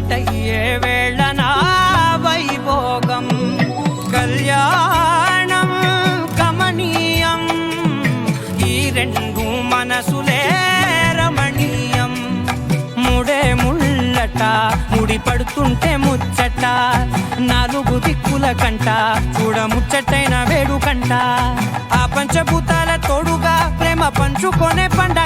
ఒక్కటయ్యే వేళనా వైభోగం కళ్యాణం కమనీయం ఈ రెండు మనసులే రమణీయం ముడే ముళ్ళట ముడి పడుతుంటే ముచ్చట నాలుగు దిక్కుల కంట చూడ ముచ్చటైన వేడుకంట ఆ పంచభూతాల తోడుగా ప్రేమ పంచుకొనే పండ